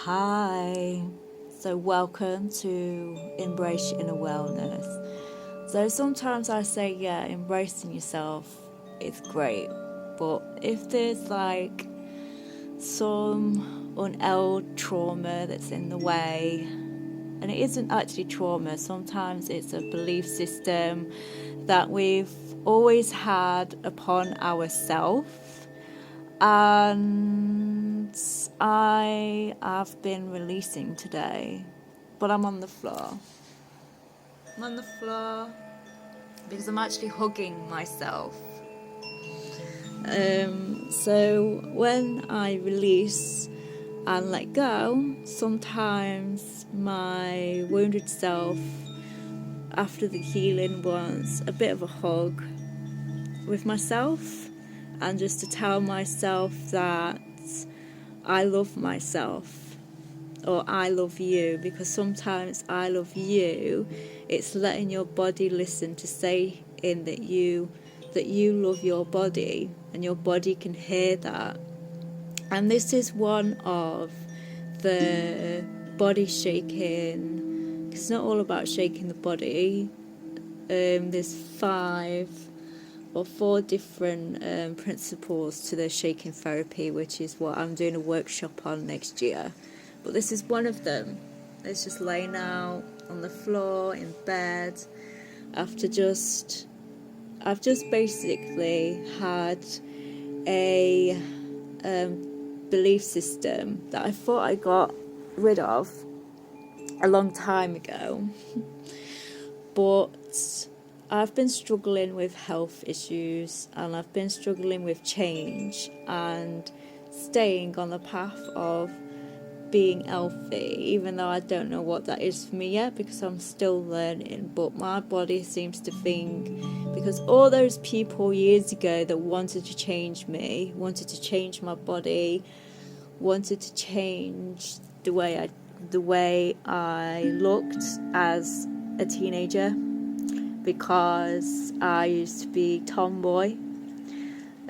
Hi, so welcome to Embrace Your Inner Wellness. So sometimes I say, yeah, embracing yourself is great, but if there's like some unheld trauma that's in the way, and it isn't actually trauma, sometimes it's a belief system that we've always had upon ourselves. And I have been releasing today, but I'm on the floor. I'm on the floor because I'm actually hugging myself. So when I release and let go, sometimes my wounded self after the healing wants a bit of a hug with myself, and just to tell myself that I love myself, or I love you, because sometimes I love you, it's letting your body listen to say in that you love your body, and your body can hear that. And this is one of the body shaking. It's not all about shaking the body. There's 5 or 4 different principles to the shaking therapy, which is what I'm doing a workshop on next year. But this is one of them. It's just laying out on the floor in bed I've just basically had a belief system that I thought I got rid of a long time ago, but I've been struggling with health issues, and I've been struggling with change and staying on the path of being healthy, even though I don't know what that is for me yet, because I'm still learning. But my body seems to think, because all those people years ago that wanted to change me, wanted to change my body, wanted to change the way I looked as a teenager, because I used to be tomboy.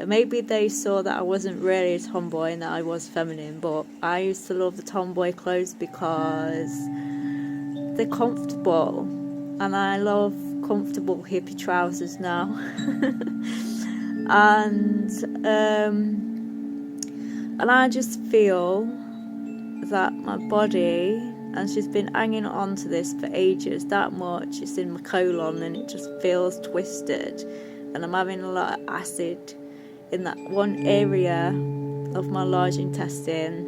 Maybe they saw that I wasn't really a tomboy and that I was feminine, but I used to love the tomboy clothes because they're comfortable, and I love comfortable hippie trousers now. And I just feel that my body, and she's been hanging on to this for ages, that much, it's in my colon and it just feels twisted, and I'm having a lot of acid in that one area of my large intestine.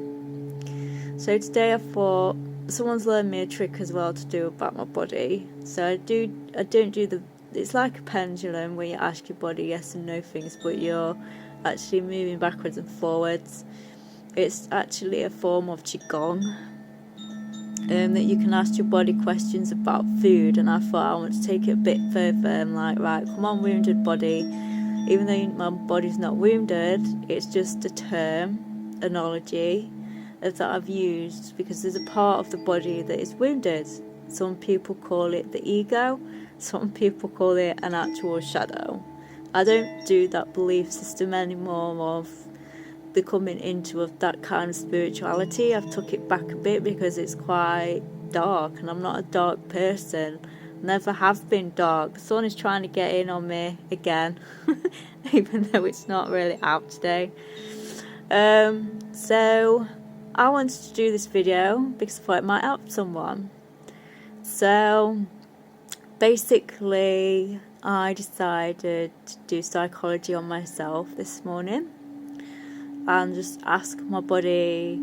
So today I thought, someone's learned me a trick as well to do about my body. So I don't do it's like a pendulum where you ask your body yes and no things, but you're actually moving backwards and forwards. It's actually a form of qigong, that you can ask your body questions about food. And I thought I want to take it a bit further. I'm like, right, come on, wounded body. Even though my body's not wounded, it's just a term, analogy that I've used, because there's a part of the body that is wounded. Some people call it the ego, some people call it an actual shadow. I don't do that belief system anymore of becoming into that kind of spirituality. I've took it back a bit because it's quite dark, and I'm not a dark person. Never have been dark. The sun is trying to get in on me again, even though it's not really out today. So I wanted to do this video because I thought it might help someone. So basically, I decided to do psychology on myself this morning and just ask my body,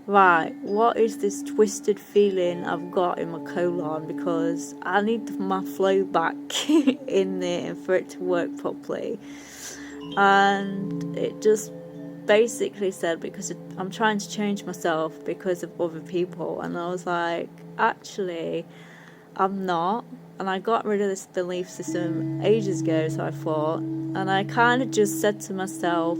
right, what is this twisted feeling I've got in my colon, because I need my flow back in there for it to work properly. And it just basically said, because I'm trying to change myself because of other people. And I was like, actually, I'm not. And I got rid of this belief system ages ago, so I thought. And I kind of just said to myself,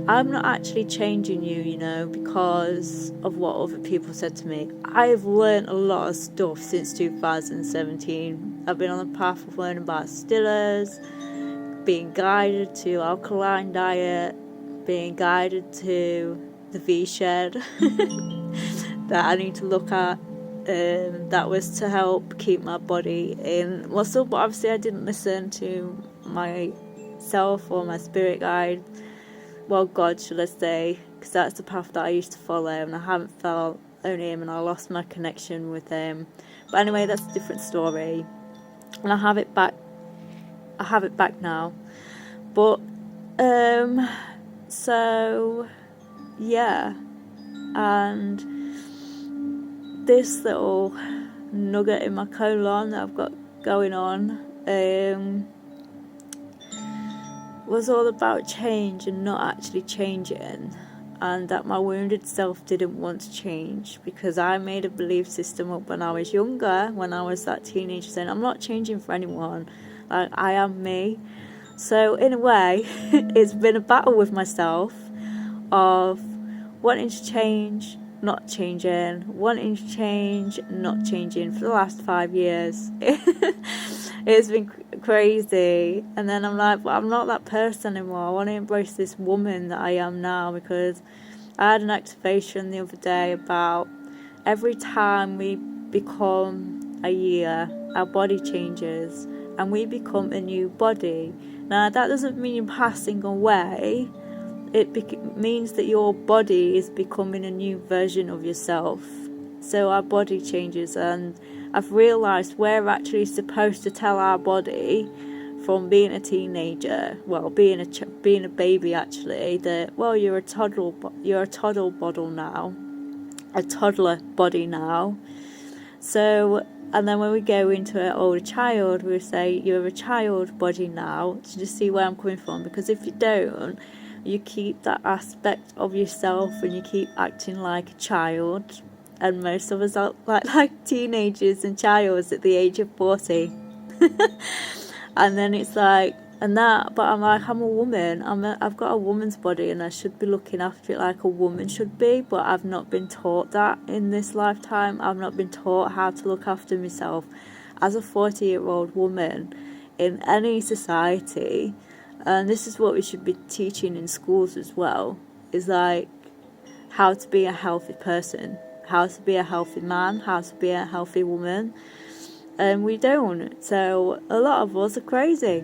I'm not actually changing you, because of what other people said to me. I've learned a lot of stuff since 2017. I've been on the path of learning about stillers, being guided to alkaline diet, being guided to the V-shed. that I need to look at. That was to help keep my body in muscle, but obviously I didn't listen to myself or my spirit guide, well, God, should I say, because that's the path that I used to follow, and I haven't felt on him, and I lost my connection with him. But anyway, that's a different story, and I have it back now. But so yeah, and this little nugget in my colon that I've got going on was all about change and not actually changing, and that my wounded self didn't want to change, because I made a belief system up when I was younger, when I was that teenager, saying I'm not changing for anyone, like I am me. So in a way it's been a battle with myself of wanting to change, not changing, wanting to change, not changing for the last 5 years. It's been crazy. And then I'm like, well, I'm not that person anymore. I want to embrace this woman that I am now, because I had an activation the other day about every time we become a year, our body changes and we become a new body. Now that doesn't mean you're passing away. It means that your body is becoming a new version of yourself. So our body changes, and I've realised we're actually supposed to tell our body from being a teenager, well, being a baby actually, that, well, you're a toddler body now. So, and then when we go into an older child, we say you're a child body now. To just see where I'm coming from, because if you don't, you keep that aspect of yourself and you keep acting like a child, and most of us are like teenagers and childs at the age of 40. And then it's like, but I'm like, I'm a woman, I've got a woman's body, and I should be looking after it like a woman should be, but I've not been taught that in this lifetime. I've not been taught how to look after myself as a 40-year-old woman in any society. And this is what we should be teaching in schools as well, is like how to be a healthy person, how to be a healthy man, how to be a healthy woman. And we don't. So a lot of us are crazy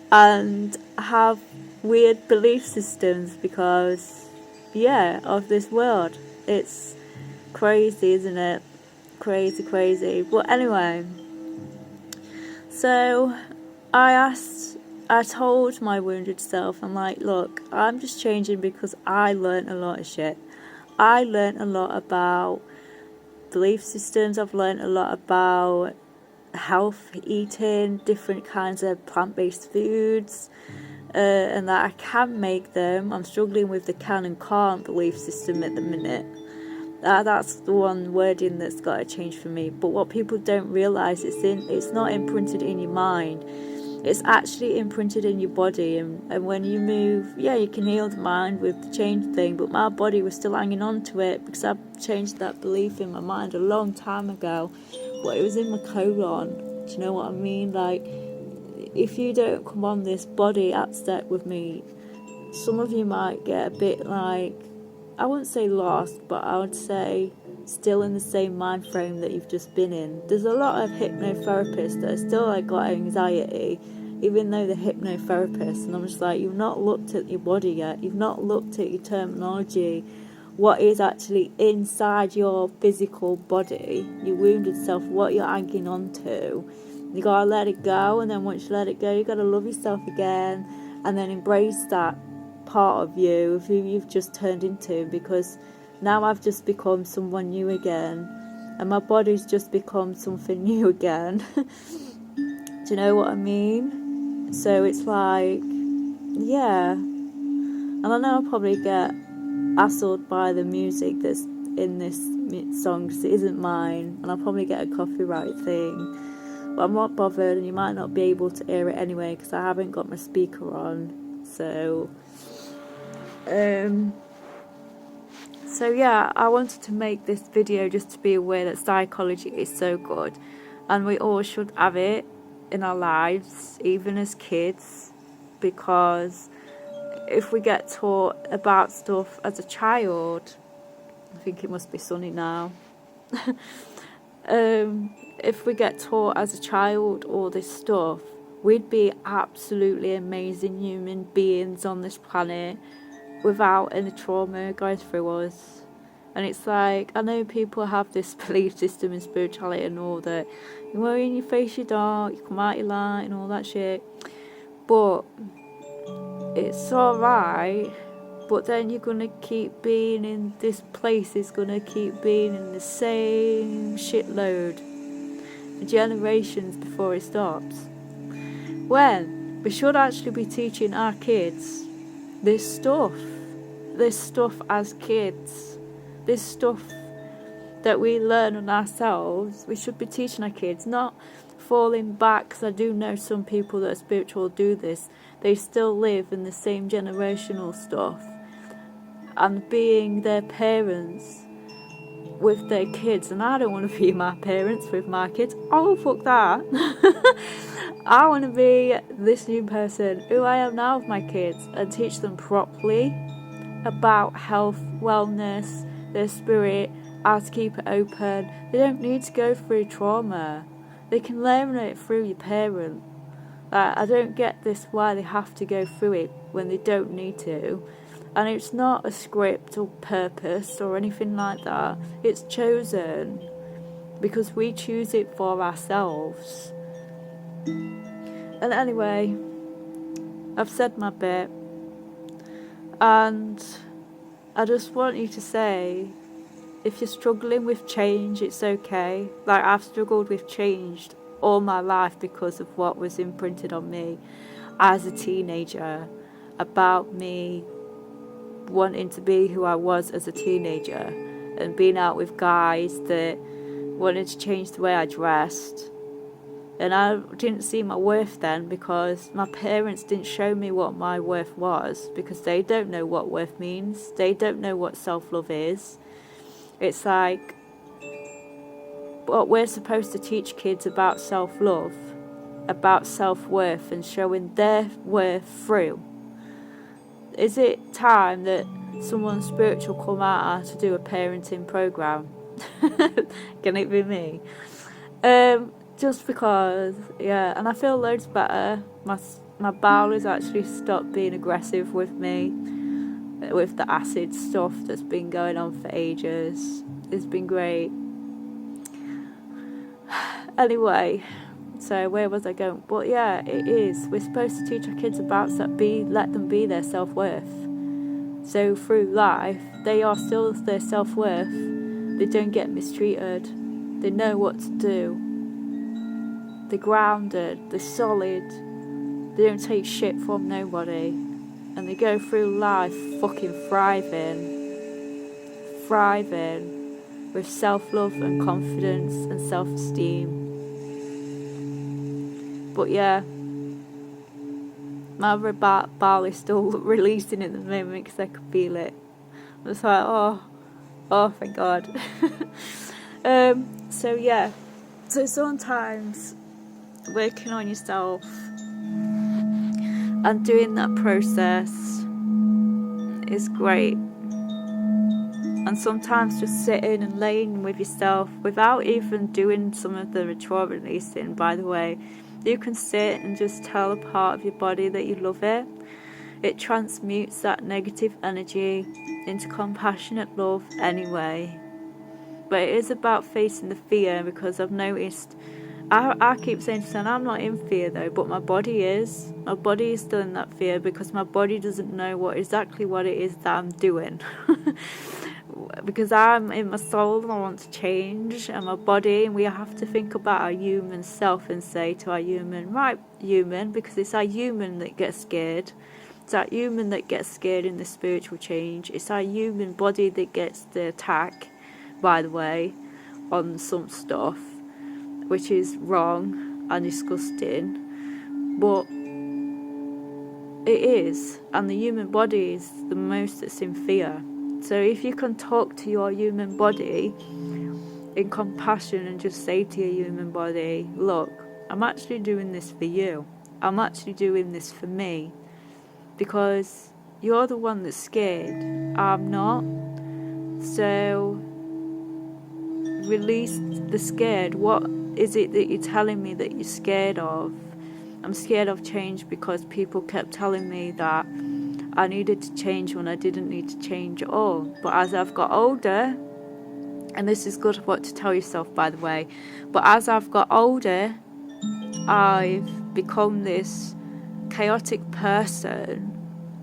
and have weird belief systems because, of this world. It's crazy, isn't it? Crazy. But anyway, so I told my wounded self, I'm like, look, I'm just changing because I learned a lot of shit. I learned a lot about belief systems. I've learned a lot about health, eating different kinds of plant-based foods, and that I can make them. I'm struggling with the can and can't belief system at the minute. That's the one wording that's got to change for me. But what people don't realise, it's not imprinted in your mind. It's actually imprinted in your body, and when you move, you can heal the mind with the change thing, but my body was still hanging on to it because I changed that belief in my mind a long time ago, but it was in my colon. Do you know what I mean? Like, if you don't come on this body app step with me, some of you might get a bit like, I wouldn't say lost, but I would say still in the same mind frame that you've just been in. There's a lot of hypnotherapists that are still like got anxiety, even though they're hypnotherapists, and I'm just like, you've not looked at your body yet, you've not looked at your terminology, what is actually inside your physical body, your wounded self, what you're hanging on to. You gotta let it go, and then once you let it go, you gotta love yourself again, and then embrace that part of you, of who you've just turned into, because now I've just become someone new again, and my body's just become something new again. Do you know what I mean? So it's like, and I know I'll probably get hassled by the music that's in this song because it isn't mine, and I'll probably get a copyright thing, but I'm not bothered, and you might not be able to hear it anyway because I haven't got my speaker on. So I wanted to make this video just to be aware that psychology is so good, and we all should have it in our lives, even as kids, because if we get taught about stuff as a child, I think it must be sunny now. If we get taught as a child all this stuff, we'd be absolutely amazing human beings on this planet without any trauma going through us. And it's like, I know people have this belief system in spirituality and all that, you wear in your face your dark, you come out your light and all that shit, but it's alright. But then you're going to keep being in this place, is going to keep being in the same shitload for generations before it stops. When we should actually be teaching our kids this stuff as kids, this stuff that we learn on ourselves, we should be teaching our kids, not falling back, because I do know some people that are spiritual do this, they still live in the same generational stuff, and being their parents with their kids. And I don't want to be my parents with my kids. Oh, fuck that. I want to be this new person who I am now with my kids, and teach them properly about health, wellness, their spirit, how to keep it open. They don't need to go through trauma. They can learn it through your parent. I don't get this, why they have to go through it when they don't need to. And it's not a script or purpose or anything like that. It's chosen because we choose it for ourselves. And anyway, I've said my bit, and I just want you to say, if you're struggling with change, it's okay. Like, I've struggled with change all my life because of what was imprinted on me as a teenager about me wanting to be who I was as a teenager, and being out with guys that wanted to change the way I dressed. And I didn't see my worth then, because my parents didn't show me what my worth was, because they don't know what worth means. They don't know what self-love is. It's like, what we're supposed to teach kids about self-love, about self-worth, and showing their worth through. Is it time that someone spiritual come out to do a parenting program? Can it be me? Just because, yeah, and I feel loads better. My bowel has actually stopped being aggressive with me, with the acid stuff that's been going on for ages. It's been great. Anyway, so where was I going? But yeah, it is. We're supposed to teach our kids about let them be their self-worth. So through life, they are still their self-worth. They don't get mistreated. They know what to do. They're grounded. They're solid. They don't take shit from nobody. And they go through life fucking thriving with self-love and confidence and self-esteem. But yeah, my bowel is still releasing at the moment because I can feel it. I was like, oh thank God. So yeah, so sometimes working on yourself and doing that process is great. And sometimes just sitting and laying with yourself without even doing some of the trauma releasing, by the way. You can sit and just tell a part of your body that you love it. It transmutes that negative energy into compassionate love anyway. But it is about facing the fear, because I've noticed, I keep saying to myself, I'm not in fear though, but my body is. My body is still in that fear, because my body doesn't know exactly what it is that I'm doing. Because I'm in my soul and I want to change, and my body, and we have to think about our human self and say to our human, right human, because it's our human that gets scared. It's our human that gets scared in the spiritual change. It's our human body that gets the attack, by the way, on some stuff, which is wrong and disgusting, but it is. And the human body is the most that's in fear. So if you can talk to your human body in compassion and just say to your human body, look, I'm actually doing this for you. I'm actually doing this for me, because you're the one that's scared. I'm not. So release the scared. What is it that you're telling me that you're scared of? I'm scared of change because people kept telling me that I needed to change when I didn't need to change at all. But as I've got older, and this is good what to tell yourself, by the way, but as I've got older, I've become this chaotic person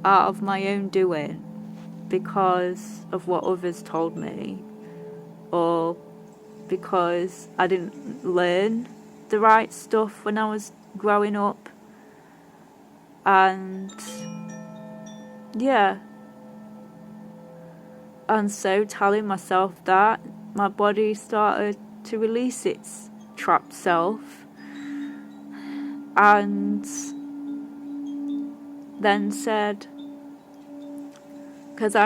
out of my own doing because of what others told me, or because I didn't learn the right stuff when I was growing up. And yeah, and so telling myself that, my body started to release its trapped self, and then said, because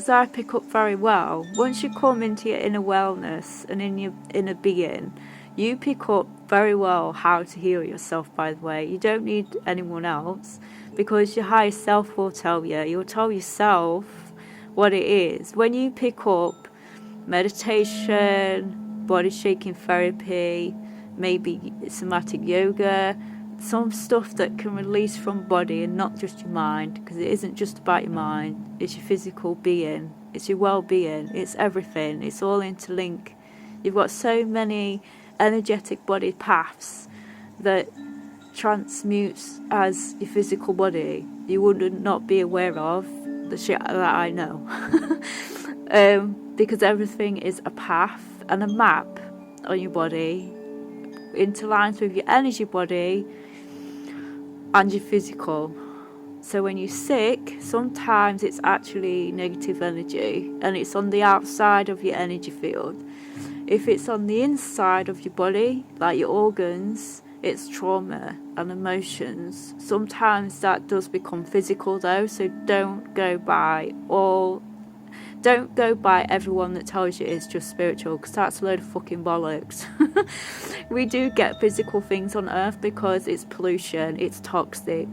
I pick up very well. Once you come into your inner wellness and in your inner being, you pick up very well how to heal yourself, by the way. You don't need anyone else, because your higher self will tell you. You'll tell yourself what it is. When you pick up meditation, body shaking therapy, maybe somatic yoga, some stuff that can release from body and not just your mind, because it isn't just about your mind, it's your physical being, it's your well-being, it's everything, it's all interlinked. You've got so many energetic body paths that transmutes as your physical body you would not be aware of, the shit that I know. Because everything is a path and a map on your body, interlines with your energy body and your physical. So when you're sick, sometimes it's actually negative energy and it's on the outside of your energy field. If it's on the inside of your body, like your organs, it's trauma and emotions. Sometimes that does become physical though, so don't go by everyone that tells you it's just spiritual, because that's a load of fucking bollocks. We do get physical things on earth because it's pollution, it's toxic,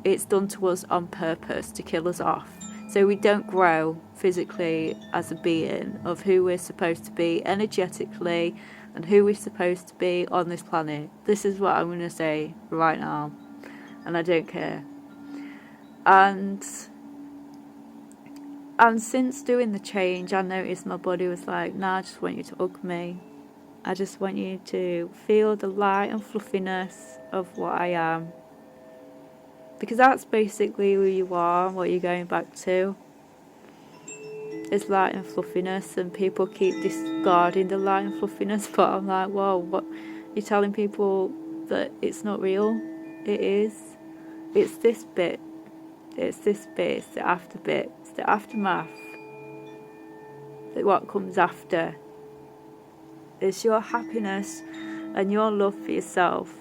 it's done to us on purpose to kill us off. So we don't grow physically as a being of who we're supposed to be energetically and who we're supposed to be on this planet. This is what I'm going to say right now, and I don't care. And since doing the change, I noticed my body was like, nah, I just want you to hug me. I just want you to feel the light and fluffiness of what I am. Because that's basically who you are, what you're going back to. It's light and fluffiness, and people keep discarding the light and fluffiness, but I'm like, whoa, what? You're telling people that it's not real? It is. It's this bit. It's this bit. It's the after bit. It's the aftermath. What comes after. It's your happiness and your love for yourself.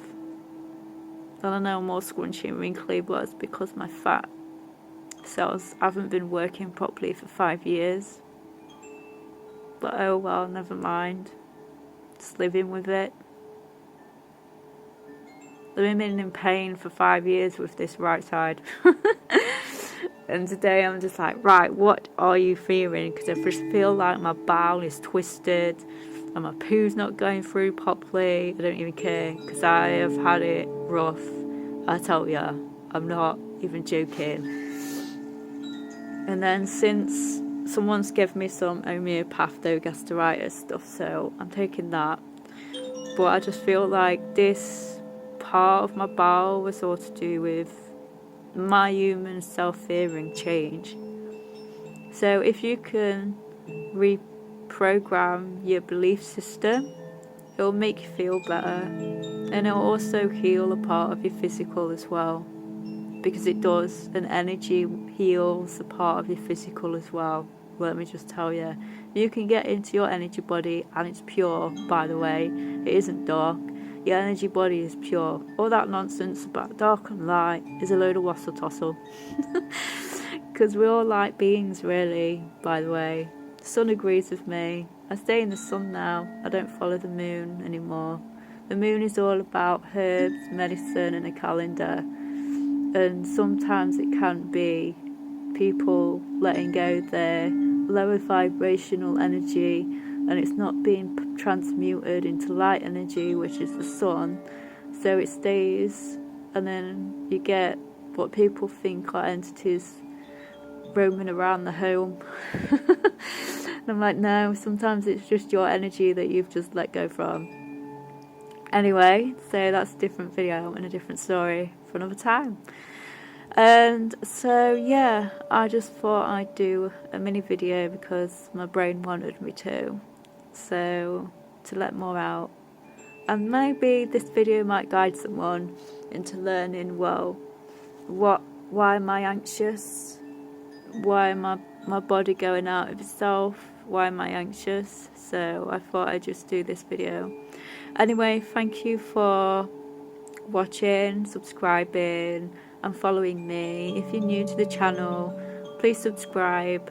And I know I'm all scrunchy and wrinkly, but it's because my fat cells haven't been working properly for 5 years. But oh well, never mind. Just living with it. I've been in pain for 5 years with this right side. And today I'm just like, right, what are you feeling? Because I just feel like my bowel is twisted and my poo's not going through properly. I don't even care, because I have had it rough. I tell ya, I'm not even joking. And then since someone's given me some homeopatho gastritis stuff, so I'm taking that. But I just feel like this part of my bowel was all to do with my human self-fearing change. So if you can reprogram your belief system, it'll make you feel better, and it'll also heal a part of your physical as well, because it does. And energy heals a part of your physical as well. Let me just tell you, you can get into your energy body, and it's pure, by the way. It isn't dark. Your energy body is pure. All that nonsense about dark and light is a load of wassle tossle. Because we're all light beings, really, by the way. The sun agrees with me. I stay in the sun now. I don't follow the moon anymore. The moon is all about herbs, medicine and a calendar. And sometimes it can be people letting go their lower vibrational energy, and it's not being transmuted into light energy, which is the sun, so it stays, and then you get what people think are entities roaming around the home. And I'm like, no, sometimes it's just your energy that you've just let go from. Anyway, so that's a different video and a different story for another time. And so yeah, I just thought I'd do a mini video because my brain wanted me to, so to let more out. And maybe this video might guide someone into learning, well, why am I anxious? Why am my body going out of itself? Why am I anxious? So I thought I'd just do this video. Anyway, thank you for watching, subscribing and following me. If you're new to the channel, please subscribe.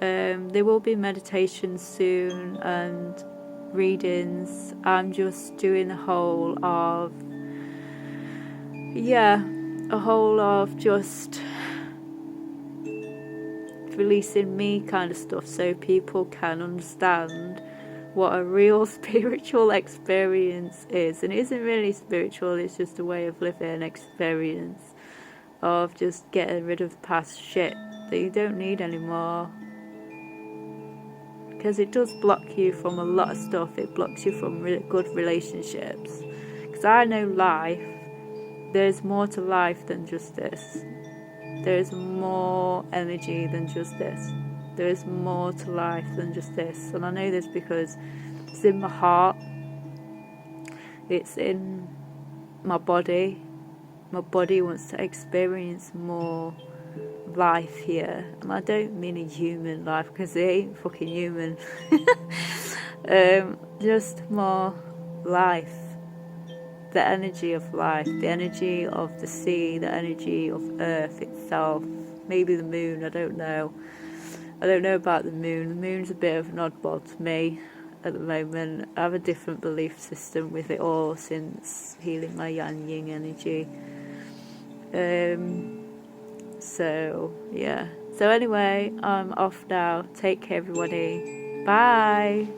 There will be meditations soon and readings. I'm just doing a whole of just releasing me kind of stuff so people can understand what a real spiritual experience is. And it isn't really spiritual, it's just a way of living experience of just getting rid of past shit that you don't need anymore, because it does block you from a lot of stuff. It blocks you from good relationships, because I know life, there's more to life than just this. There's more energy than just this. There is more to life than just this. And I know this because it's in my heart. It's in my body. My body wants to experience more life here. And I don't mean a human life, because it ain't fucking human. Just more life. The energy of life. The energy of the sea. The energy of Earth itself. Maybe the moon, I don't know. I don't know about the moon. The moon's a bit of an oddball to me at the moment. I have a different belief system with it all since healing my yang yin energy. So yeah. So anyway, I'm off now. Take care everybody. Bye.